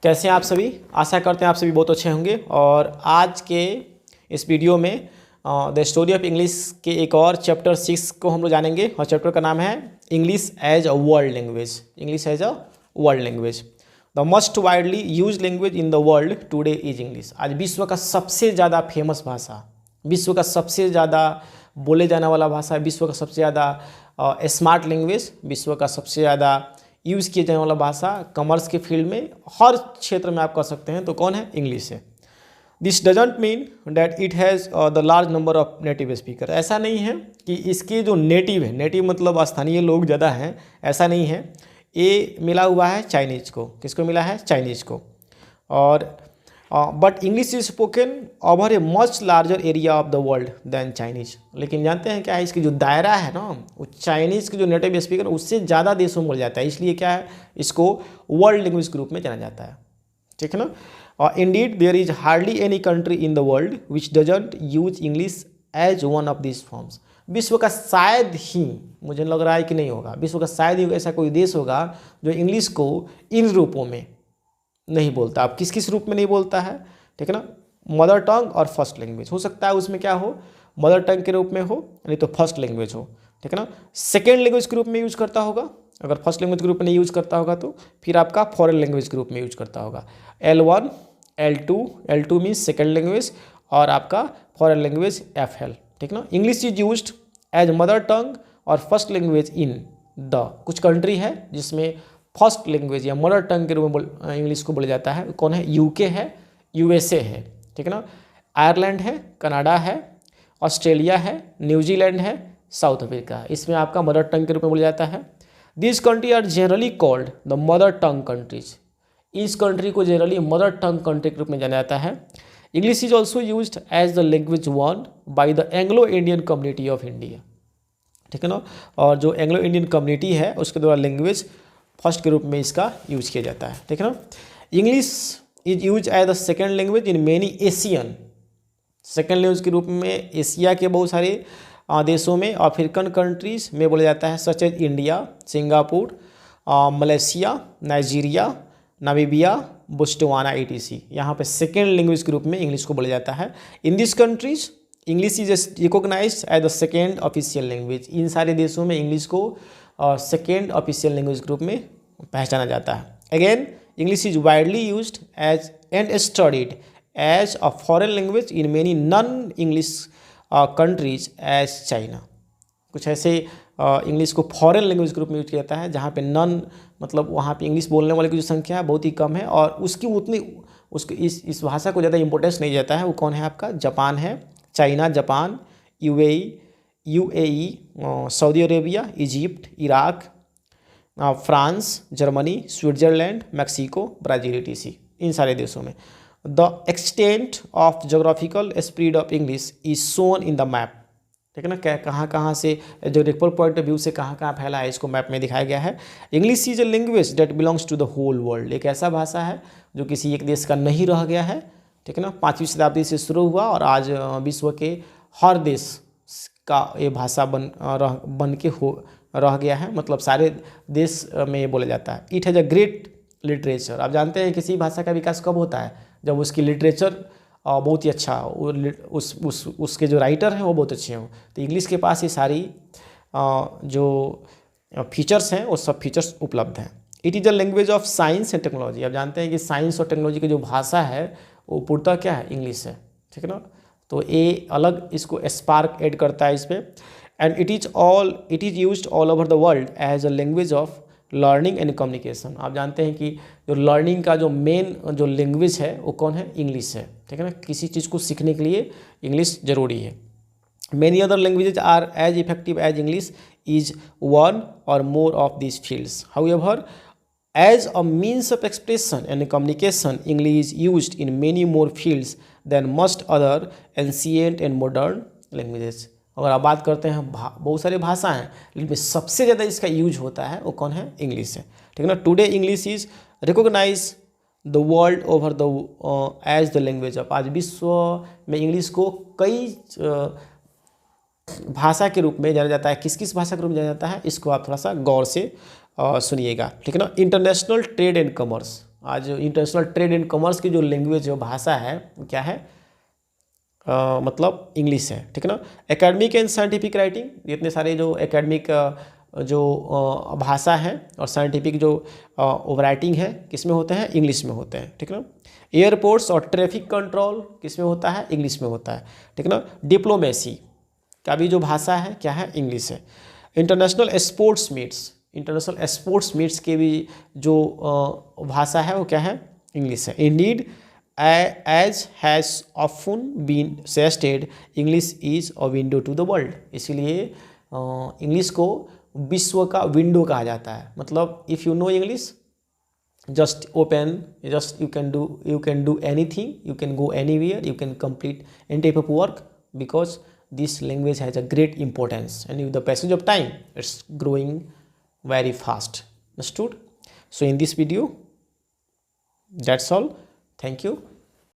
कैसे हैं आप सभी। आशा करते हैं आप सभी बहुत अच्छे होंगे। और आज के इस वीडियो में द स्टोरी ऑफ इंग्लिश के एक और चैप्टर 6 को हम लोग जानेंगे और चैप्टर का नाम है English as a world language. English as a world language. The most widely use language in the world today is English. आज विश्व का सबसे ज़्यादा फेमस भाषा, विश्व का सबसे ज़्यादा बोले जाने वाला भाषा, विश्व का सबसे ज़्यादा स्मार्ट लैंग्वेज, विश्व का सबसे ज़्यादा यूज़ किए जाने वाला भाषा कॉमर्स के फील्ड में हर क्षेत्र में आप कर सकते हैं तो कौन है? इंग्लिश है। This doesn't mean that it has the large number of native speaker. ऐसा नहीं है कि इसके जो नेटिव है, नेटिव मतलब स्थानीय लोग ज़्यादा हैं, ऐसा नहीं है। ये मिला हुआ है चाइनीज़ को। किसको मिला है? चाइनीज़ को। और but English is spoken over a much larger area of the world than Chinese. लेकिन जानते हैं क्या है, इसकी जो दायरा है ना, वो चाइनीज़ के जो नेटिव स्पीकर उससे ज़्यादा देशों में मिल जाता है। इसलिए क्या है, इसको वर्ल्ड लैंग्वेज के रूप में जाना जाता है। ठीक है ना। और indeed there is hardly any country in the world which doesn't use English as one of this forms. विश्व का शायद ही, मुझे लग रहा है कि नहीं होगा, विश्व का शायद ही ऐसा कोई देश होगा जो इंग्लिश को इन रूपों में नहीं बोलता। अब किस किस रूप में नहीं बोलता है, ठीक है ना। मदर टंग और फर्स्ट लैंग्वेज हो सकता है, उसमें क्या हो, मदर टंग के रूप में हो, नहीं तो फर्स्ट लैंग्वेज हो, ठीक है ना। सेकेंड लैंग्वेज के रूप में यूज करता होगा। अगर फर्स्ट लैंग्वेज के रूप में नहीं यूज करता होगा तो फिर आपका फॉरेन लैंग्वेज के रूप में यूज करता होगा। L1, L2 means second language और आपका फॉरेन लैंग्वेज FL, ठीक ना। English is used as mother tongue और फर्स्ट लैंग्वेज इन द, कुछ कंट्री है जिसमें फर्स्ट लैंग्वेज या मदर टंग के रूप में इंग्लिश को बोला जाता है। कौन है? UK है, USA है, ठीक है ना। आयरलैंड है, कनाडा है, ऑस्ट्रेलिया है, न्यूजीलैंड है, साउथ अफ्रीका। इसमें आपका मदर टंग के रूप में बोला जाता है। This country are generally called the mother tongue countries. इस कंट्री को जनरली मदर टंग कंट्री के रूप में जाना जाता है। English is also used as the language one by the Anglo Indian community of India, ठीक है ना। और जो एंग्लो इंडियन कम्युनिटी है उसके द्वारा लैंग्वेज फर्स्ट के रूप में इसका यूज किया जाता है, ठीक है ना। English is use as the second language in many Asian, second language के रूप में एशिया के बहुत सारे देशों में, अफ्रीकन कंट्रीज में बोला जाता है, such as India, Singapore, Malaysia, Nigeria, Namibia, Botswana ETC। यहाँ पे सेकेंड लैंग्वेज के रूप में इंग्लिश को बोला जाता है। In this countries English is recognised as the second official language. इन सारे देशों में इंग्लिश को सेकेंड ऑफिशियल लैंग्वेज के रूप में पहचाना जाता है। Again English is widely used as and studied as a foreign language in many non English countries as China. कुछ ऐसे इंग्लिश को फॉरेन लैंग्वेज के रूप में यूज किया जाता है जहाँ पे नॉन मतलब वहाँ पे इंग्लिश बोलने वाले की जो संख्या है बहुत ही कम है और उसकी उतनी उसकी इस भाषा को ज़्यादा इंपॉर्टेंस नहीं जाता है। वो कौन है? आपका जापान है, China, Japan, UAE, Saudi Arabia, Egypt, Iraq, France, Germany, Switzerland, Mexico, Brazil ETC। इन सारे देशों में the extent of geographical spread of English is shown in the map, ठीक है ना। क्या कहाँ से जोग्राफिकल पॉइंट ऑफ व्यू से कहाँ फैला है इसको मैप में दिखाया गया है। English is a language that belongs to the whole world. एक ऐसा भाषा है जो किसी एक देश का नहीं रह गया है, ठीक है ना। 5वीं शताब्दी से शुरू हुआ और आज विश्व के हर देश का ये भाषा बन के रह गया है, मतलब सारे देश में ये बोला जाता है। It has a great literature. आप जानते हैं किसी भाषा का विकास कब होता है? जब उसकी लिटरेचर बहुत ही अच्छा हो, उसके जो राइटर हैं वो बहुत अच्छे हों। तो इंग्लिश के पास ये सारी जो फीचर्स हैं वो सब फीचर्स उपलब्ध हैं। It is a language of science and technology. आप जानते हैं कि साइंस और टेक्नोलॉजी की जो भाषा है वो पूर्णतः क्या है? इंग्लिश है, ठीक है ना। तो ये अलग इसको स्पार्क ऐड करता है इस पर। And it is used all over the world as a language of learning and communication. आप जानते हैं कि जो लर्निंग का जो मेन जो लैंग्वेज है वो कौन है? इंग्लिश है, ठीक है ना। किसी चीज़ को सीखने के लिए इंग्लिश जरूरी है। Many other languages are as effective as English is one or more of this fields. However as a means of expression and communication English is used in many more fields than most other ancient and modern languages. अगर आप बात करते हैं बहुत सारे भाषा हैं लेकिन सबसे ज़्यादा इसका यूज होता है वो कौन है? इंग्लिश है, ठीक है ना। Today English is recognise the world over the as the language of. आज विश्व में इंग्लिश को कई भाषा के रूप में जाना जाता है। किस किस भाषा के रूप में जाना जाता है इसको आप थोड़ा सा गौर से सुनिएगा, ठीक है ना। International trade and commerce. आज इंटरनेशनल ट्रेड एंड कॉमर्स की जो लैंग्वेज जो भाषा है क्या है, मतलब इंग्लिश है, ठीक है ना। एकेडमिक एंड साइंटिफिक राइटिंग, इतने सारे जो एकेडमिक जो भाषा है और साइंटिफिक जो राइटिंग है किस में होते हैं, इंग्लिश में होते हैं, ठीक है ना। एयरपोर्ट्स और ट्रैफिक कंट्रोल किस में होता है, इंग्लिश में होता है, ठीक है ना। डिप्लोमेसी का भी जो भाषा है क्या है, इंग्लिश है। International sports meets, international sports meets के भी जो भाषा है वो क्या है, इंग्लिश है। Indeed as has often been suggested English is a window to the world, इसीलिए इंग्लिश को विश्व का विंडो कहा जाता है। मतलब if you know English, just open, just you can do anything, you can go anywhere, you can complete any type of work, because this language has a great importance, and with the passage of time it's growing very fast. Understood? So in this video, that's all. Thank you.